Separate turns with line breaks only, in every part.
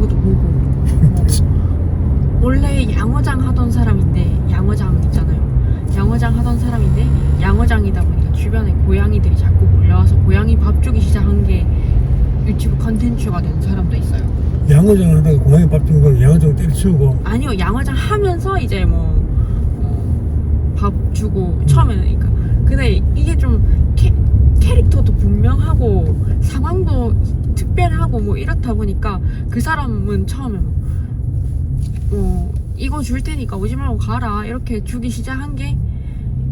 유튜브도 보고 원래 양어장 하던 사람인데 양어장 있잖아요. 양어장 하던 사람인데 양어장이다 보니까 주변에 고양이들이 자꾸 몰려와서 고양이 밥 주기 시작한 게 유튜브 컨텐츠가 된 사람도 있어요.
양어장 하다가 고양이 밥 주는 건 양어장 때려치우고.
아니요, 양어장 하면서 이제 뭐 밥 주고 처음에는 그러니까 근데 이게 좀 캐릭터도 분명하고 상황도 특별하고 뭐 이렇다 보니까 그 사람은 처음에 이거 줄 테니까 오지 말고 가라 이렇게 주기 시작한 게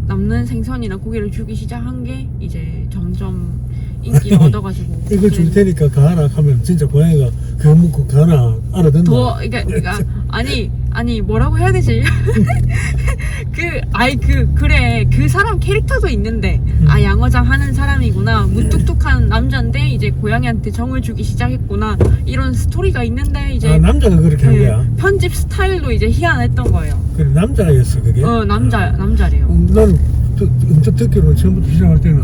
남는 생선이나 고기를 주기 시작한 게 이제 점점 인기를 얻어가지고
이거 줄 테니까 가라 하면 진짜 고양이가 그거 먹고 가나 알아듣나?
더 그러니까 아니 뭐라고 해야 되지? 그래 그 사람 캐릭터도 있는데 아 양어장 하는 사람이구나 무뚝뚝한 남자인데 이제 고양이한테 정을 주기 시작했구나 이런 스토리가 있는데 이제
남자가 그렇게 한 거야?
편집 스타일도 이제 희한했던 거예요.
그래 남자였어 그게?
남자래요.
나는 언뜻 듣기로는 처음부터 시작할 때는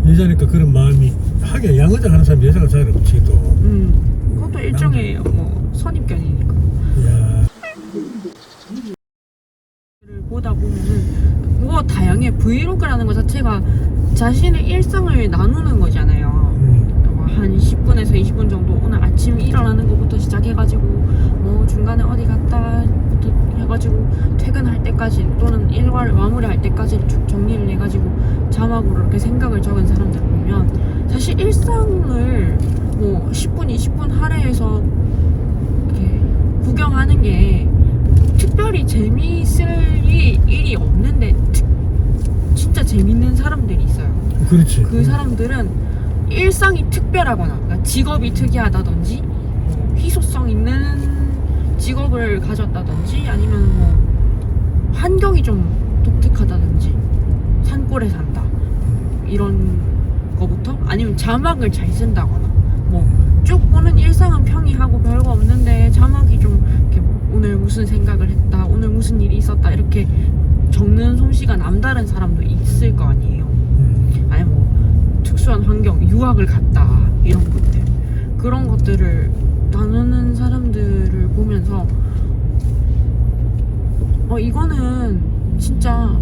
여자니까 그런 마음이 하긴 양어장 하는 사람 여자가 잘 없지 또.
그것도 일종의 뭐 선입견이니까.
야.
보다 보면은 뭐 다양해. 브이로그라는 것 자체가 자신의 일상을 나누는 거잖아요. 한 10분에서 20분 정도 오늘 아침 일어나는 것부터 시작해가지고 뭐 중간에 어디 갔다 해가지고 퇴근할 때까지 또는 일과를 마무리할 때까지 쭉 정리를 해가지고 자막으로 이렇게 생각을 적은 사람들 보면 사실 일상을 뭐 10분 20분 할애해서 이렇게 구경하는 게 특별히 재미있을 일이 없는데 진짜 재밌는 사람들이 있어요.
그렇지.
그 사람들은 일상이 특별하거나 그러니까 직업이 특이하다든지 희소성 있는 직업을 가졌다든지 아니면 뭐 환경이 좀 독특하다든지 산골에 산다 이런 거부터 아니면 자막을 잘 쓴다거나 뭐 쭉 보는 일상은 평이하고 별거 없는데 자막이 좀 이렇게 오늘 무슨 생각을 했다 오늘 무슨 일이 있었다 이렇게 적는 솜씨가 남다른 사람도 있을 거 아니에요. 아니 뭐 특수한 환경 유학을 갔다 이런 것들 그런 것들을 나누는 사람들을 보면서 이거는 진짜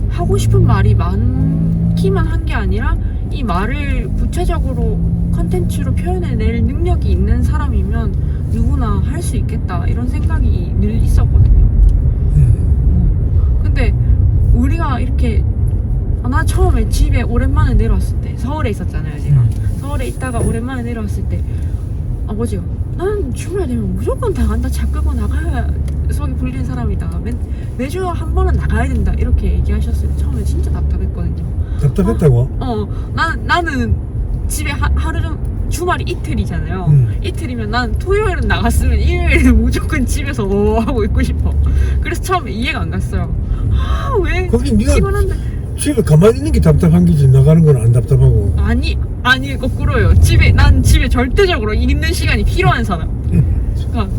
하고 싶은 말이 많기만 한 게 아니라 이 말을 구체적으로 컨텐츠로 표현해낼 능력이 있는 사람이면 누구나 할 수 있겠다 이런 생각이 늘 있었거든요. 근데 우리가 이렇게 나 처음에 집에 오랜만에 내려왔을 때 서울에 있었잖아요 제가. 서울에 있다가 오랜만에 내려왔을 때 아버지가 나는 주말에 되면 무조건 다 간다 차 끌고 나가야 속이 풀리는 사람이다 매주 한 번은 나가야 된다 이렇게 얘기하셨어요. 처음에 진짜 답답했거든요.
답답했다고?
나는 집에 하루 좀 주말이 이틀이잖아요. 이틀이면 난 토요일은 나갔으면 일요일은 무조건 집에서 하고 있고 싶어. 그래서 처음에 이해가 안 갔어요. 왜
거기 네가
피곤한데
집에 가만히 있는 게 답답한 게지 나가는 건 안 답답하고.
아니 거꾸로요. 난 집에 절대적으로 있는 시간이 필요한 사람. 그러니까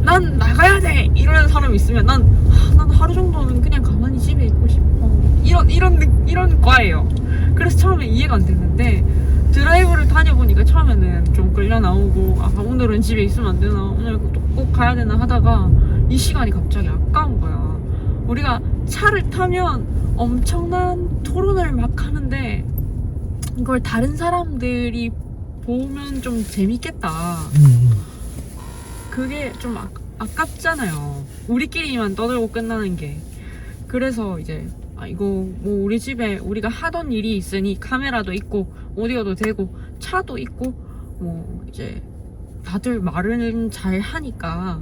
난 나가야 돼 이러는 사람이 있으면 난 하루 정도는 그냥 가만히 집에 있고 싶어. 이런 과예요. 그래서 처음에 이해가 안 됐는데 드라이브를 다녀보니까 처음에는 좀 끌려 나오고 오늘은 집에 있으면 안 되나 오늘 꼭 가야 되나 하다가 이 시간이 갑자기 아까운 거야. 우리가 차를 타면 엄청난 토론을 막 하는데 이걸 다른 사람들이 보면 좀 재밌겠다. 그게 좀 아깝잖아요. 우리끼리만 떠들고 끝나는 게. 그래서 이제 이거 뭐 우리 집에 우리가 하던 일이 있으니 카메라도 있고 오디오도 되고 차도 있고 뭐 이제 다들 말은 잘 하니까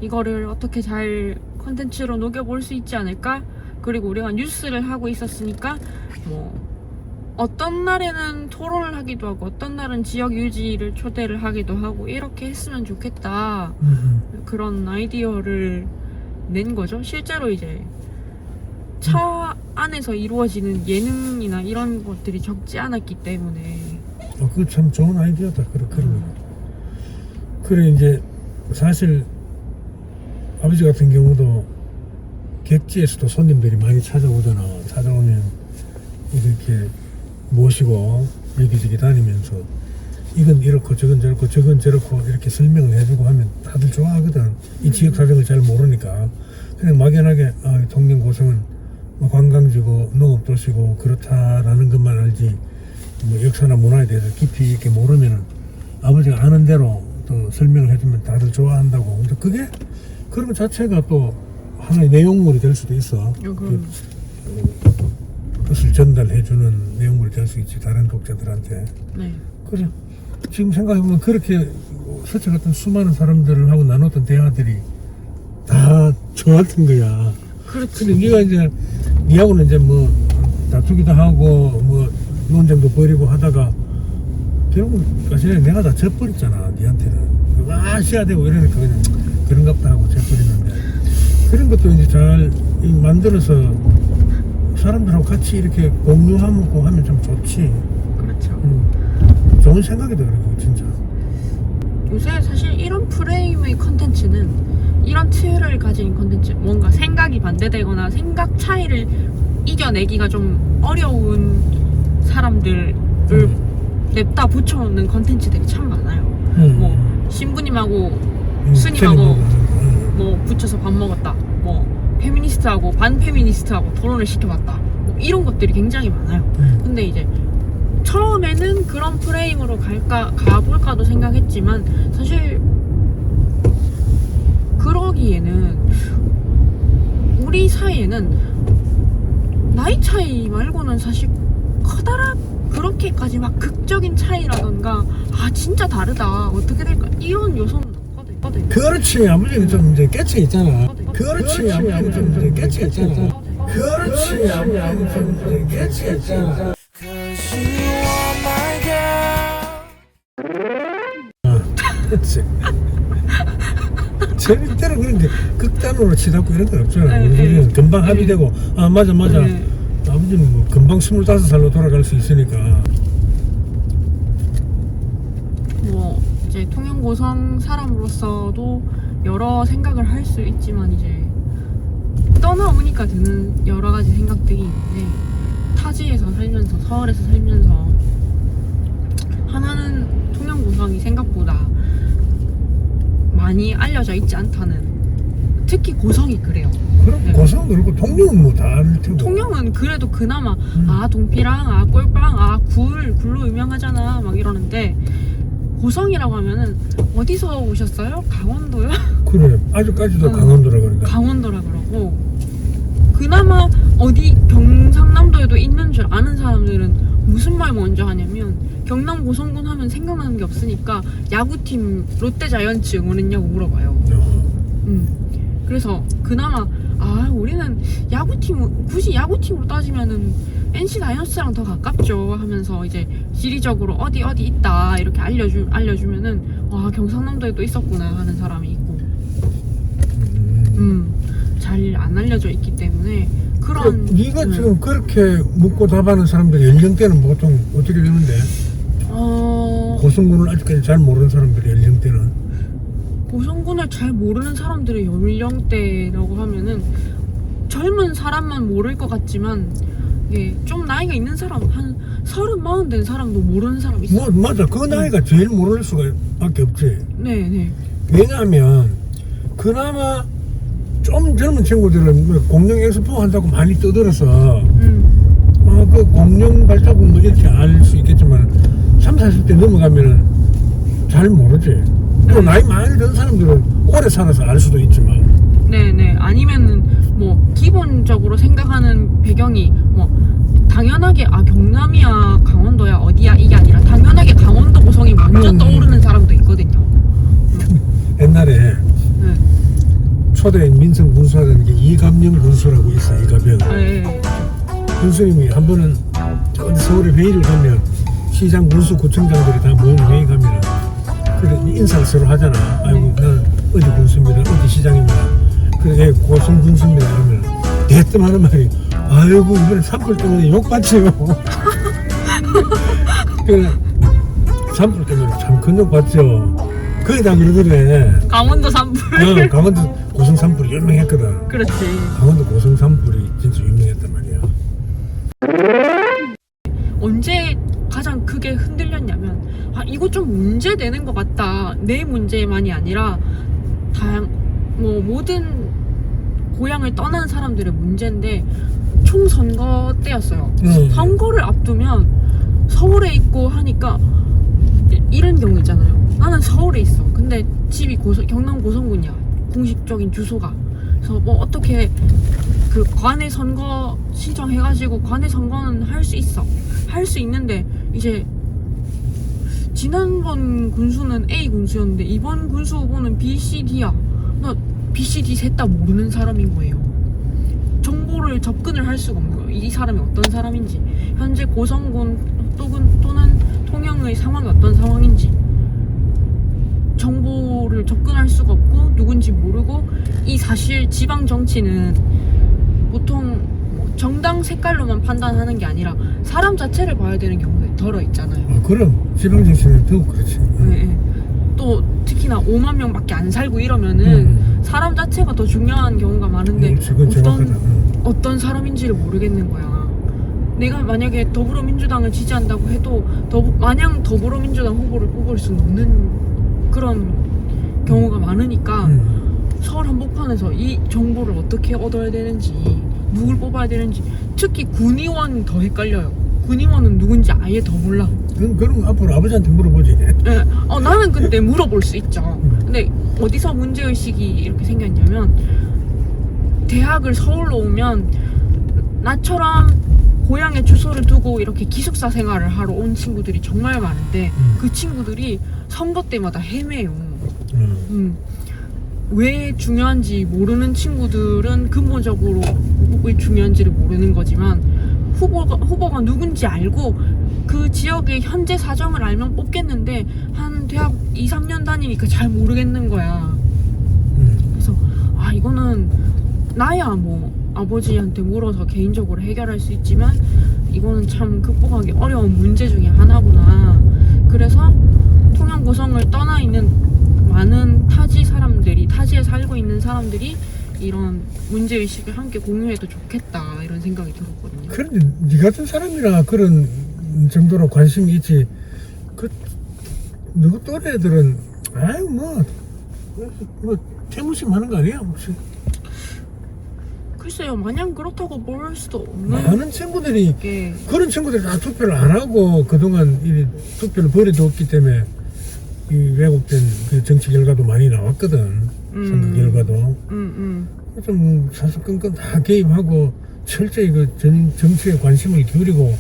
이거를 어떻게 잘 컨텐츠로 녹여볼 수 있지 않을까? 그리고 우리가 뉴스를 하고 있었으니까 뭐 어떤 날에는 토론을 하기도 하고 어떤 날은 지역 유지를 초대를 하기도 하고 이렇게 했으면 좋겠다. 그런 아이디어를 낸 거죠. 실제로 이제 차 안에서 이루어지는 예능이나 이런 것들이 적지 않았기 때문에
그거 참 좋은 아이디어다. 그래 이제 사실 아버지 같은 경우도 객지에서도 손님들이 많이 찾아오잖아. 찾아오면 이렇게 모시고 여기저기 다니면서 이건 이렇고 저건 저렇고 저건 저렇고 이렇게 설명을 해주고 하면 다들 좋아하거든. 이 지역 사정을 잘 모르니까. 그냥 막연하게 통영 고성은 뭐 관광지고 농업도시고 그렇다라는 것만 알지 뭐 역사나 문화에 대해서 깊이 있게 모르면은 아버지가 아는 대로 또 설명을 해주면 다들 좋아한다고. 근데 그게 그런 것 자체가 또 하나의 내용물이 될 수도 있어. 뜻을 전달해주는 내용물이 될 수 있지, 다른 독자들한테.
네.
그래. 지금 생각해보면 그렇게 서체 같은 수많은 사람들하고 나눴던 대화들이 다 좋았던 거야.
그렇지.
근데 네가 이제 니하고는 이제 뭐 다투기도 하고 뭐 논쟁도 벌이고 하다가 결국 사실 내가 다 져버렸잖아. 니한테는 와 쉬어야 되고 이러니까 그냥 그런갑다 하고 져버리는데, 그런 것도 이제 잘 만들어서 사람들하고 같이 이렇게 공유하고 하면 좀 좋지.
그렇죠.
좋은 생각이다. 그리고 진짜
요새 사실 이런 프레임의 컨텐츠는, 이런 틀을 가진 컨텐츠, 뭔가 생각이 반대되거나 생각 차이를 이겨내기가 좀 어려운 사람들을 냅다 붙여놓는 컨텐츠들이 참 많아요. 뭐 신부님하고 스님하고 뭐 붙여서 밥 먹었다, 뭐 페미니스트하고 반페미니스트하고 토론을 시켜봤다, 뭐 이런 것들이 굉장히 많아요. 근데 이제 처음에는 그런 프레임으로 가볼까도 생각했지만 사실 그러기에는 우리 사이에는 나이 차이 말고는 사실 커다란 그렇게까지 막 극적인 차이라던가 진짜 다르다 어떻게 될까 이런 요소는 없거든.
그렇지. 아버지는 좀 이제 깨쳐 있잖아. 그렇지. 아버지는 좀 이제 깨쳐 있잖아. 그렇지. 아버지는 좀 이제 깨쳐 있잖아. 그렇지. 재밌대로 그런데 극단으로 치닫고 이런 건 없잖아. 우리는 금방 합의되고 맞아 아버지는 뭐 금방 25살로 돌아갈 수 있으니까.
뭐 이제 통영고성 사람으로서도 여러 생각을 할 수 있지만 이제 떠나오니까 드는 여러 가지 생각들이 있는데, 타지에서 살면서 서울에서 살면서 하나는 통영고성이 생각보다 많이 알려져 있지 않다는, 특히 고성이 그래요.
그럼
네.
고성 그렇고 통영은 뭐 다 알 테고.
통영은 그래도 그나마 동피랑 꿀빵 굴로 유명하잖아 막 이러는데, 고성이라고 하면은 어디서 오셨어요? 강원도요?
그래. 아직까지도 강원도라 그러니까.
강원도라 그러고, 그나마 어디 경상남도에도 있는 줄 아는 사람들은 무슨 말 먼저 하냐면 경남 고성군 하면 생각나는 게 없으니까 야구팀 롯데자이언츠 응원했냐고 물어봐요. 그래서 그나마 우리는 야구팀, 굳이 야구팀으로 따지면은 NC 다이노스랑 더 가깝죠 하면서 이제 지리적으로 어디 있다 이렇게 알려주면은 경상남도에도 있었구나 하는 사람이 있고, 잘 안 알려져 있기 때문에 그런.
네가 지금 그렇게 묻고 답하는 사람들 연령대는 보통 어떻게 되는데? 고성군을 아직까지 잘 모르는 사람들의 연령대는?
고성군을 잘 모르는 사람들의 연령대라고 하면은 젊은 사람만 모를 것 같지만, 이게 좀 나이가 있는 사람, 한 30, 40 된 사람도 모르는 사람이 있어요.
맞아. 그 나이가 제일 모를 수가 밖에 없지.
네.
왜냐하면 그나마 좀 젊은 친구들은 공룡 엑스포 한다고 많이 떠들어서 그 공룡 발자국 뭐 이렇게 알 수 있겠지만 30, 40대 넘어가면은 잘 모르지. 또 나이 많이 든 사람들은 오래 살아서 알 수도 있지만.
네네. 아니면은 뭐 기본적으로 생각하는 배경이 뭐 당연하게 경남이야 강원도야 어디야 이게 아니라 당연하게 강원도 고성이 먼저 떠오르는 사람도 있거든요.
옛날에 초대 민성 군수하던 게 이갑영 군수라고 있어. 이갑영 군수님이 한 번은 어디 서울에 회의를 가면 시장 군수 구청장들이 다 모이는 회의 가면 그래 인사를 서로 하잖아. 아이고 나는 어디 군수입니다, 어디 시장입니다, 그래 고성 군수입니다 이러면 대뜸 하는 말이 아이고 이번에 산불 때문에 욕받지요. 그 산불 때문에 참 큰 욕받죠. 거의 다 그러더래.
강원도 산불.
강원도 고성 산불이 유명했거든.
그렇지.
강원도 고성 산불이 진짜 유명했단 말이야.
언제 가장 크게 흔들렸냐면 아 이거 좀 문제되는 것 같다. 내 문제만이 아니라 모든 고향을 떠난 사람들의 문제인데 총선거 때였어요. 선거를 앞두면 서울에 있고 하니까 이런 경우 있잖아요. 나는 서울에 있어. 근데 집이 경남 고성군이야. 공식적인 주소가. 그래서 뭐 어떻게 그 관내 선거 신청해가지고 관내 선거는 할 수 있어. 할 수 있는데 이제 지난번 군수는 A 군수였는데 이번 군수 후보는 B, C, D야. 나 B, C, D 셋 다 모르는 사람인 거예요. 정보를 접근을 할 수가 없는 거예요. 이 사람이 어떤 사람인지, 현재 고성군 또는 통영의 상황이 어떤 상황인지 정보를 접근할 수가 없고 누군지 모르고, 이 사실 지방 정치는 보통 정당 색깔로만 판단하는 게 아니라 사람 자체를 봐야 되는 경우가 덜어 있잖아요.
그럼 지방 정치는 더욱 그렇지.
네. 또 특히나 5만 명밖에 안 살고 이러면은 사람 자체가 더 중요한 경우가 많은데 어떤 사람인지를 모르겠는 거야. 내가 만약에 더불어민주당을 지지한다고 해도 마냥 더불어민주당 후보를 뽑을 수는 없는 그런 경우가 많으니까 서울 한복판에서 이 정보를 어떻게 얻어야 되는지, 누굴 뽑아야 되는지, 특히 군의원은 더 헷갈려요. 군의원은 누군지 아예 더 몰라.
그럼 앞으로 아버지한테 물어보지.
네. 나는 근데 물어볼 수 있죠. 근데 어디서 문제의식이 이렇게 생겼냐면, 대학을 서울로 오면 나처럼 고향에 주소를 두고 이렇게 기숙사 생활을 하러 온 친구들이 정말 많은데 그 친구들이 선거 때마다 헤매요. 왜 중요한지 모르는 친구들은 근본적으로 왜 중요한지를 모르는 거지만, 후보가 누군지 알고 그 지역의 현재 사정을 알면 뽑겠는데 한 대학 2, 3년 다니니까 잘 모르겠는 거야. 그래서 이거는 나야 뭐 아버지한테 물어서 개인적으로 해결할 수 있지만 이거는 참 극복하기 어려운 문제 중에 하나구나. 그래서 통영 고성을 떠나 있는 많은 타지에 살고 있는 사람들이 이런 문제의식을 함께 공유해도 좋겠다, 이런 생각이 들었거든요.
그런데 니 같은 사람이라 그런 정도로 관심이 있지, 누구 또래들은 태무심하는 거 아니야 혹시?
글쎄요, 마냥 그렇다고 볼 수도 없는.
많은 친구들이
게...
그런 친구들이 다 투표를 안 하고 그동안 이 투표를 버려뒀기 때문에 이 왜곡된 그 정치 결과도 많이 나왔거든. 선거 결과도. 좀 사사건건 다 개입하고 철저히 그 정치에 관심을 기울이고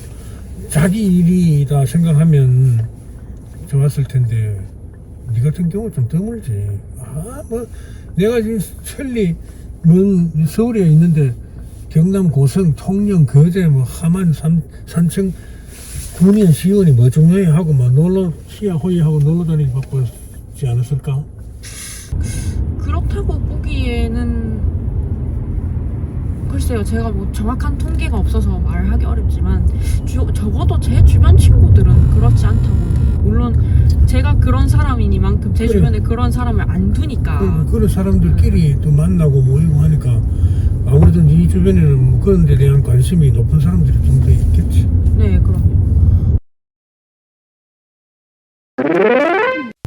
자기 일이다 생각하면 좋았을 텐데, 니 같은 경우 좀 드물지. 내가 지금 천리 서울에 있는데 경남 고성, 통영, 거제, 함안, 산청 군인, 시원이 중요해 하고 호의하고 놀러 다니기 바쁘지 않았을까?
그렇다고 보기에는 글쎄요, 제가 정확한 통계가 없어서 말하기 어렵지만 적어도 제 주변 친구들은 그렇지 않다고. 물론 제가 그런 사람이니만큼 제 주변에 그런 사람을 안 두니까.
그런 사람들끼리 또 만나고 모이고 하니까 아무래도 이 주변에는 그런 데 대한 관심이 높은 사람들이 좀 더 있겠지.
네, 그럼요.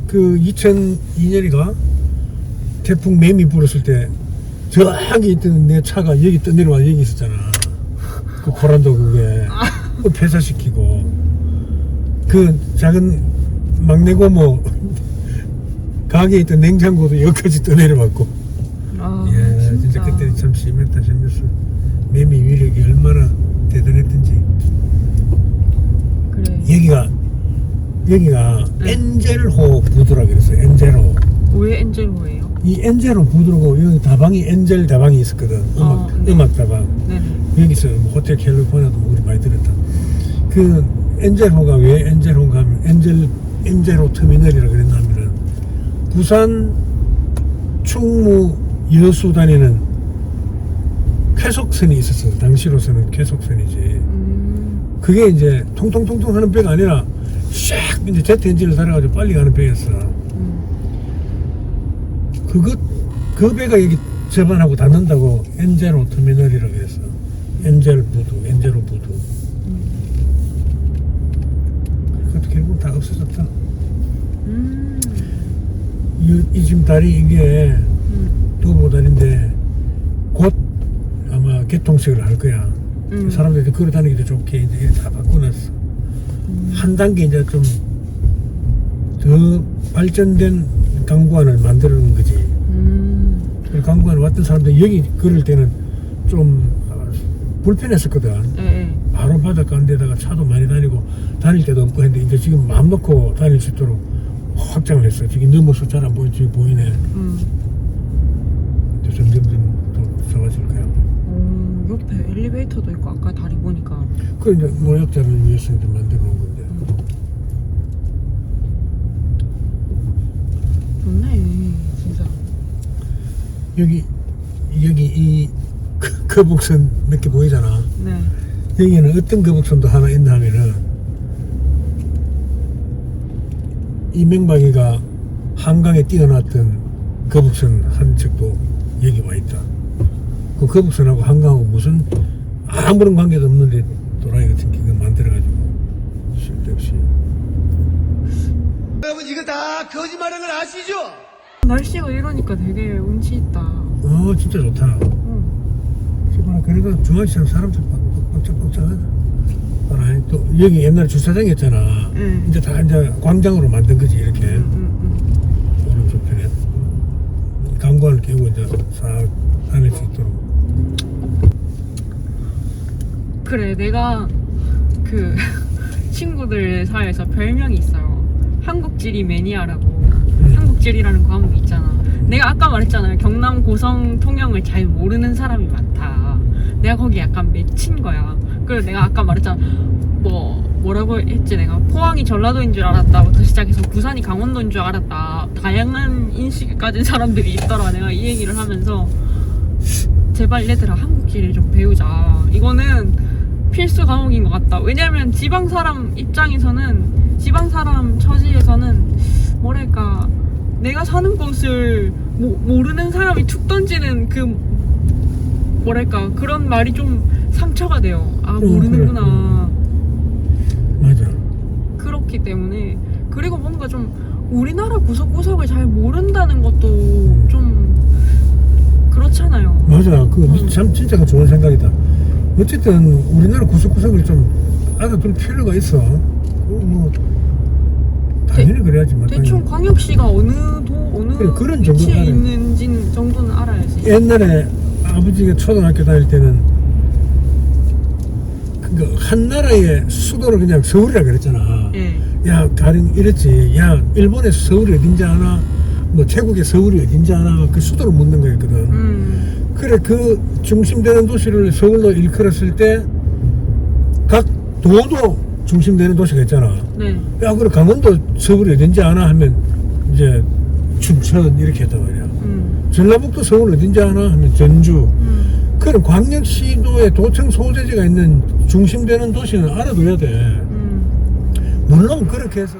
그 2002년이가 태풍 매미 불었을 때 저기 있던 내 차가 여기 떠내려와 여기 있었잖아. 그 고란도 그게 폐사시키고, 그 작은 막내 고모 가게에 있던 냉장고도 여기까지 떠내려왔고. 진짜 그때 참 심했다 싶었어. 매미 위력이 얼마나 대단했던지.
그래.
여기가 엔젤호 부두라 그랬어. 엔젤호.
왜 엔젤호예요?
이 엔젤호 부두라고 여기 다방이 엔젤 다방이 있었거든. 음악 다방.
네네.
여기서 호텔 캘리포니아도 우리 많이 들었다. 그 엔젤호가 왜 엔젤호인가 하면 엔젤호 터미널이라 그랬냐면은 부산 충무 여수 다니는 쾌속선이 있었어. 당시로서는 쾌속선이지. 그게 이제 통통통통 하는 배가 아니라 샥 이제 제트 엔진을 달아가지고 빨리 가는 배였어. 그 배가 여기 접안하고 닿는다고 엔젤호 터미널이라고 했어. 엔젤호 부두. 그것도 결국 다 없어졌다. 이 지금 다리 이게 도보다리인데 곧 아마 개통식을 할 거야. 사람들이 걸어 다니기도 좋게 이제 이렇게 다 바꿔놨어. 한 단계 이제 좀 더 발전된 강구안을 만들어 놓은 거지. 그 강구안 왔던 사람들이 여기 걸을 때는 좀 불편했었거든.
네.
바로 바닷가 한 데다가 차도 많이 다니고 다닐 데도 없고 했는데 이제 지금 마음 놓고 다닐 수 있도록 확장을 했어. 지금 넘어서 잘 안 보이지? 지금 보이네. 이제 점점 더 좋아질 거야.
옆에 엘리베이터도 있고 아까 다리 보니까.
그 이제 노약자를 위해서 이제 만들어 놓은 건데.
좋네, 진짜.
여기 이 거북선 몇 개 보이잖아.
네.
여기에는 어떤 거북선도 하나 있나 하면은 이명박이가 한강에 띄어놨던 거북선 한 척도 여기 와 있다. 그 거북선하고 한강하고 무슨 아무런 관계도 없는데 도라이 같은 게 그거 만들어가지고 쓸데없이.
여러분 이거 다 거짓말인 걸 아시죠?
날씨가 이러니까 되게 운치 있다.
진짜 좋다. 정말 그래도 중앙시장 사람들 뻑적뻑적하다. 또 여기 옛날 주차장이었잖아. 이제 다 이제 광장으로 만든 거지 이렇게. 오른쪽편에 강관을 끼고 이제 싹 다닐 수 있도록.
그래, 내가 그 친구들 사이에서 별명이 있어요. 한국지리 매니아라고. 한국지리라는 과목이 있잖아. 내가 아까 말했잖아요. 경남 고성 통영을 잘 모르는 사람이 많다. 내가 거기 약간 맺힌 거야. 그래서 내가 아까 말했잖아. 뭐라고 했지 내가? 포항이 전라도인 줄 알았다부터 시작해서 부산이 강원도인 줄 알았다. 다양한 인식을 가진 사람들이 있더라. 내가 이 얘기를 하면서 제발 얘들아 한국지리 좀 배우자. 이거는 필수 과목인 것 같다. 왜냐면 지방 사람 입장에서는, 지방 사람 처지에서는 뭐랄까, 내가 사는 곳을 모르는 사람이 툭 던지는 그 뭐랄까 그런 말이 좀 상처가 돼요. 모르는구나.
맞아.
그렇기 때문에. 그리고 뭔가 좀 우리나라 구석구석을 잘 모른다는 것도 좀 그렇잖아요.
맞아. 그거 참 진짜 좋은 생각이다. 어쨌든 우리나라 구석구석을 좀 알아둘 필요가 있어. 뭐 당연히 그래야지.
대충 광역시가 어느
그래, 그런
위치에
정도는
있는지 정도는 알아야지.
옛날에 아버지가 초등학교 다닐 때는 그 한 나라의 수도를 그냥 서울이라 그랬잖아.
예.
야, 가령 이랬지. 야, 일본에서 서울이 어딘지 아나? 뭐 태국의 서울이 어딘지 아나? 그 수도를 묻는 거였거든. 그래, 그 중심되는 도시를 서울로 일컬었을 때 각 도도 중심되는 도시가 있잖아.
네.
야, 그래 강원도 서울이 어딘지 아나 하면 이제 춘천 이렇게 했단 말이야. 전라북도 서울 어딘지 아나 하면 전주. 그런 광역시도의 도청 소재지가 있는 중심되는 도시는 알아둬야 돼. 물론 그렇게 해서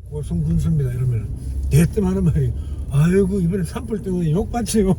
고성군수입니다 이러면 대뜸 하는 말이 아이고 이번에 산불 때문에 욕받지요.